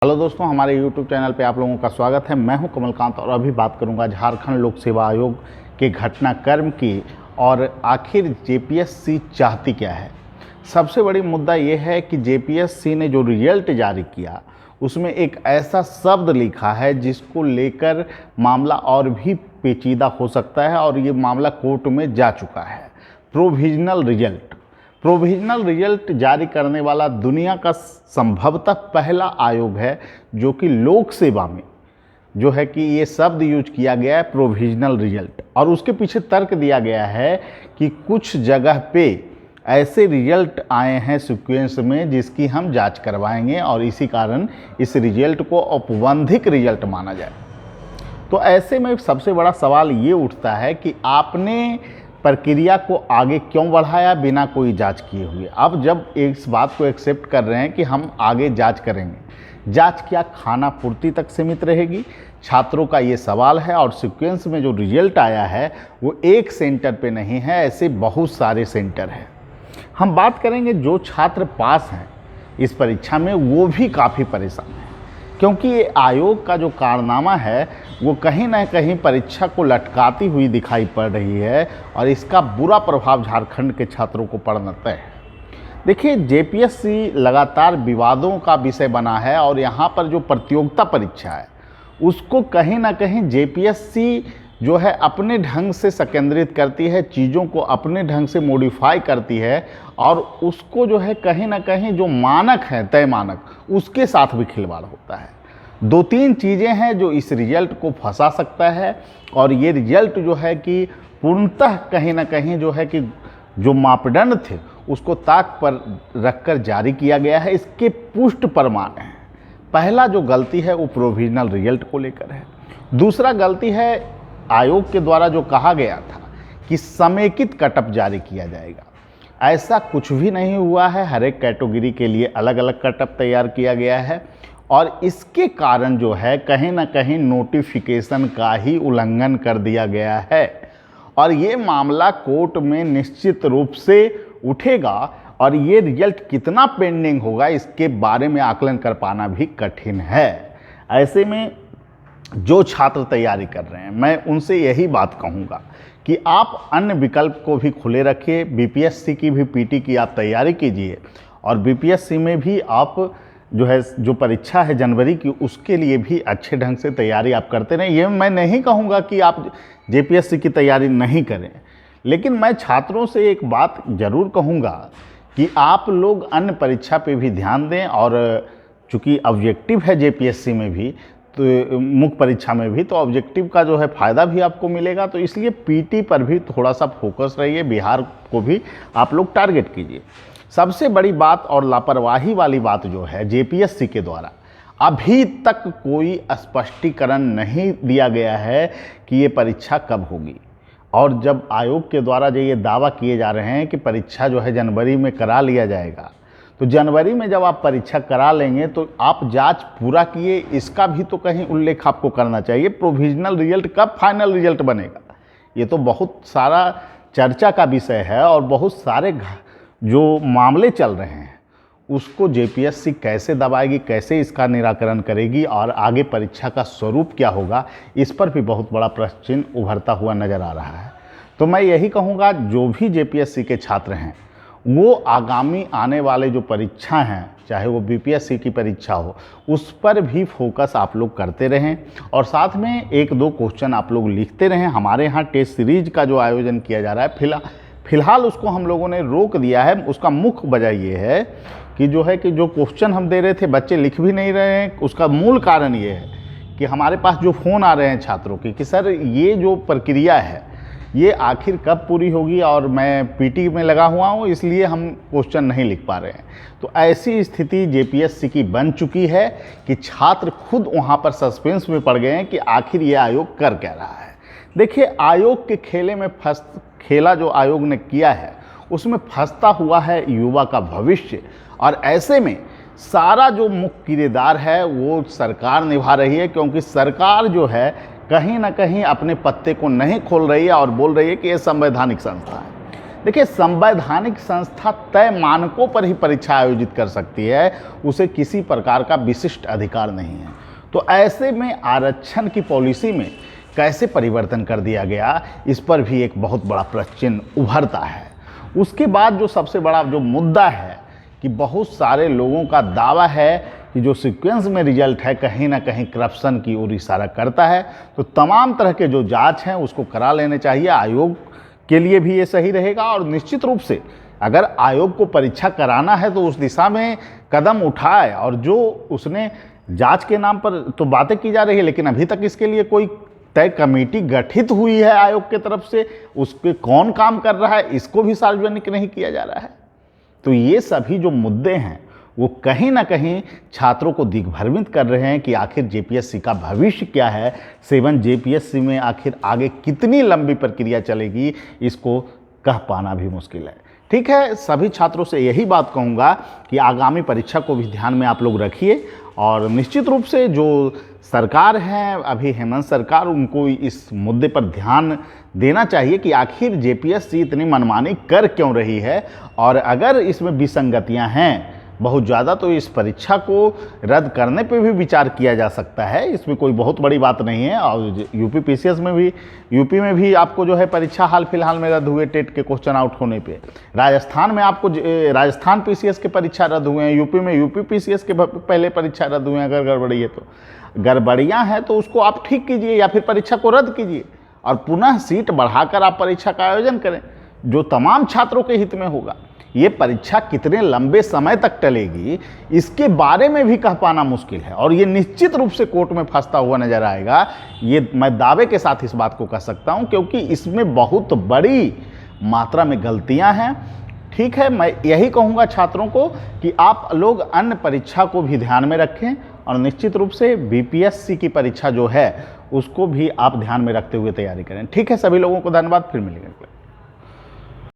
Hello दोस्तों, हमारे YouTube channel पे आप लोगों का स्वागत है। मैं हूं कमलकांत और अभी बात करूंगा झारखंड लोक सेवा आयोग के घटनाक्रम की और आखिर जेपीएससी चाहती क्या है। सबसे बड़ी मुद्दा ये है कि जेपीएससी ने जो रिजल्ट जारी किया उसमें एक ऐसा शब्द लिखा है जिसको लेकर मामला और भी पेचीदा हो सकता है और ये मामला कोर्ट में जा चुका है। प्रोविजनल रिजल्ट जारी करने वाला दुनिया का संभवतः पहला आयोग है जो कि लोक सेवा में जो है कि ये शब्द यूज किया गया है प्रोविजनल रिजल्ट। और उसके पीछे तर्क दिया गया है कि कुछ जगह पे ऐसे रिजल्ट आए हैं सीक्वेंस में जिसकी हम जांच करवाएंगे और इसी कारण इस रिजल्ट को औपबंधिक रिजल्ट माना जाए। तो ऐसे में सबसे बड़ा सवाल ये उठता है कि आपने प्रक्रिया को आगे क्यों बढ़ाया बिना कोई जांच किए हुए। अब जब इस बात को एक्सेप्ट कर रहे हैं कि हम आगे जांच करेंगे, जांच क्या खाना पूर्ति तक सीमित रहेगी, छात्रों का ये सवाल है। और सीक्वेंस में जो रिजल्ट आया है वो एक सेंटर पे नहीं है, ऐसे बहुत सारे सेंटर हैं। हम बात करेंगे जो छात्र पास हैं इस परीक्षा में वो भी काफ़ी परेशान हैं, क्योंकि ये आयोग का जो कारनामा है वो कहीं ना कहीं परीक्षा को लटकाती हुई दिखाई पड़ रही है और इसका बुरा प्रभाव झारखंड के छात्रों को पड़ना तय है। देखिए, जेपीएससी लगातार विवादों का विषय बना है और यहाँ पर जो प्रतियोगिता परीक्षा है उसको कहीं ना कहीं जेपीएससी जो है अपने ढंग से संकेंद्रित करती है, चीज़ों को अपने ढंग से मॉडिफाई करती है और उसको जो है कहीं ना कहीं जो मानक है, तय मानक, उसके साथ भी खिलवाड़ होता है। दो तीन चीज़ें हैं जो इस रिजल्ट को फंसा सकता है और ये रिजल्ट जो है कि पूर्णतः कहीं ना कहीं जो है कि जो मापदंड थे उसको ताक पर रखकर जारी किया गया है। इसके पुष्ट प्रमाण हैं। पहला जो गलती है वो प्रोविजनल रिजल्ट को लेकर है। दूसरा गलती है आयोग के द्वारा जो कहा गया था कि समेकित कटअप जारी किया जाएगा। ऐसा कुछ भी नहीं हुआ है। हर एक कैटेगरी के लिए अलग अलग कटअप तैयार किया गया है और इसके कारण जो है कहीं ना कहीं नोटिफिकेशन का ही उल्लंघन कर दिया गया है और ये मामला कोर्ट में निश्चित रूप से उठेगा और ये रिजल्ट कितना पेंडिंग होगा इसके बारे में आकलन कर पाना भी कठिन है। ऐसे में जो छात्र तैयारी कर रहे हैं मैं उनसे यही बात कहूँगा कि आप अन्य विकल्प को भी खुले रखिए। बीपीएससी की भी पीटी की आप तैयारी कीजिए और बीपीएससी में भी आप जो परीक्षा है जनवरी की उसके लिए भी अच्छे ढंग से तैयारी आप करते रहें। ये मैं नहीं कहूँगा कि आप जेपीएससी की तैयारी नहीं करें, लेकिन मैं छात्रों से एक बात ज़रूर कहूँगा कि आप लोग अन्य परीक्षा पे भी ध्यान दें और चूँकि ऑब्जेक्टिव है जेपीएससी में भी तो मुख्य परीक्षा में भी, तो ऑब्जेक्टिव का जो है फ़ायदा भी आपको मिलेगा। तो इसलिए पीटी पर भी थोड़ा सा फोकस रहिए, बिहार को भी आप लोग टारगेट कीजिए। सबसे बड़ी बात और लापरवाही वाली बात जो है जेपीएससी के द्वारा अभी तक कोई स्पष्टीकरण नहीं दिया गया है कि ये परीक्षा कब होगी। और जब आयोग के द्वारा जो ये दावा किए जा रहे हैं कि परीक्षा जो है जनवरी में करा लिया जाएगा, तो जनवरी में जब आप परीक्षा करा लेंगे तो आप जांच पूरा किए, इसका भी तो कहीं उल्लेख आपको करना चाहिए। प्रोविजनल रिजल्ट कब फाइनल रिजल्ट बनेगा, ये तो बहुत सारा चर्चा का विषय है और बहुत सारे जो मामले चल रहे हैं उसको जेपीएससी कैसे दबाएगी, कैसे इसका निराकरण करेगी और आगे परीक्षा का स्वरूप क्या होगा, इस पर भी बहुत बड़ा प्रश्न चिन्ह उभरता हुआ नज़र आ रहा है। तो मैं यही कहूँगा जो भी जेपीएससी के छात्र हैं वो आगामी आने वाले जो परीक्षा हैं, चाहे वो बीपीएससी की परीक्षा हो, उस पर भी फोकस आप लोग करते रहें और साथ में एक दो क्वेश्चन आप लोग लिखते रहें। हमारे यहाँ टेस्ट सीरीज का जो आयोजन किया जा रहा है फिलहाल उसको हम लोगों ने रोक दिया है। उसका मुख्य वजह ये है कि जो क्वेश्चन हम दे रहे थे बच्चे लिख भी नहीं रहे हैं। उसका मूल कारण ये है कि हमारे पास जो फ़ोन आ रहे हैं छात्रों के कि सर ये जो प्रक्रिया है ये आखिर कब पूरी होगी और मैं पीटी में लगा हुआ हूँ इसलिए हम क्वेश्चन नहीं लिख पा रहे हैं। तो ऐसी स्थिति जेपीएससी की बन चुकी है कि छात्र खुद वहाँ पर सस्पेंस में पड़ गए हैं कि आखिर ये आयोग कर क्या रहा है। देखिए, आयोग के खेला जो आयोग ने किया है उसमें फंसता हुआ है युवा का भविष्य और ऐसे में सारा जो मुख्य किरदार है वो सरकार निभा रही है, क्योंकि सरकार जो है कहीं ना कहीं अपने पत्ते को नहीं खोल रही है और बोल रही है कि ये संवैधानिक संस्था है। देखिए, संवैधानिक संस्था तय मानकों पर ही परीक्षा आयोजित कर सकती है, उसे किसी प्रकार का विशिष्ट अधिकार नहीं है। तो ऐसे में आरक्षण की पॉलिसी में कैसे परिवर्तन कर दिया गया, इस पर भी एक बहुत बड़ा प्रश्न चिन्ह उभरता है। उसके बाद जो सबसे बड़ा जो मुद्दा है कि बहुत सारे लोगों का दावा है कि जो सीक्वेंस में रिजल्ट है कहीं ना कहीं करप्शन की ओर इशारा करता है। तो तमाम तरह के जो जांच हैं उसको करा लेने चाहिए, आयोग के लिए भी ये सही रहेगा। और निश्चित रूप से अगर आयोग को परीक्षा कराना है तो उस दिशा में कदम उठाए। और जो उसने जांच के नाम पर तो बातें की जा रही है, लेकिन अभी तक इसके लिए कोई तय कमेटी गठित हुई है आयोग की तरफ से, उस पर कौन काम कर रहा है इसको भी सार्वजनिक नहीं किया जा रहा है। तो ये सभी जो मुद्दे हैं वो कहीं ना कहीं छात्रों को दिग्भ्रमित कर रहे हैं कि आखिर जेपीएससी का भविष्य क्या है, 7 जेपीएससी में आखिर आगे कितनी लंबी प्रक्रिया चलेगी, इसको कह पाना भी मुश्किल है। ठीक है, सभी छात्रों से यही बात कहूँगा कि आगामी परीक्षा को भी ध्यान में आप लोग रखिए। और निश्चित रूप से जो सरकार है अभी हेमंत सरकार, उनको इस मुद्दे पर ध्यान देना चाहिए कि आखिर जेपीएससी इतनी मनमानी कर क्यों रही है। और अगर इसमें विसंगतियां हैं बहुत ज़्यादा तो इस परीक्षा को रद्द करने पे भी विचार किया जा सकता है, इसमें कोई बहुत बड़ी बात नहीं है। और यूपी पीसीएस में भी, यूपी में भी आपको जो है परीक्षा हाल फिलहाल में रद्द हुए टेट के क्वेश्चन आउट होने पे। राजस्थान में आपको राजस्थान पीसीएस के परीक्षा रद्द हुए हैं, यूपी में यूपी पीसीएस के पहले परीक्षा रद्द हुए हैं। अगर गड़बड़ी है तो गड़बड़ियाँ हैं तो उसको आप ठीक कीजिए या फिर परीक्षा को रद्द कीजिए और पुनः सीट बढ़ाकर आप परीक्षा का आयोजन करें, जो तमाम छात्रों के हित में होगा। ये परीक्षा कितने लंबे समय तक टलेगी इसके बारे में भी कह पाना मुश्किल है और ये निश्चित रूप से कोर्ट में फंसता हुआ नजर आएगा। ये मैं दावे के साथ इस बात को कह सकता हूं क्योंकि इसमें बहुत बड़ी मात्रा में गलतियां हैं। ठीक है, मैं यही कहूंगा छात्रों को कि आप लोग अन्य परीक्षा को भी ध्यान में रखें और निश्चित रूप से बीपीएससी की परीक्षा जो है उसको भी आप ध्यान में रखते हुए तैयारी करें। ठीक है, सभी लोगों को धन्यवाद, फिर मिलेंगे।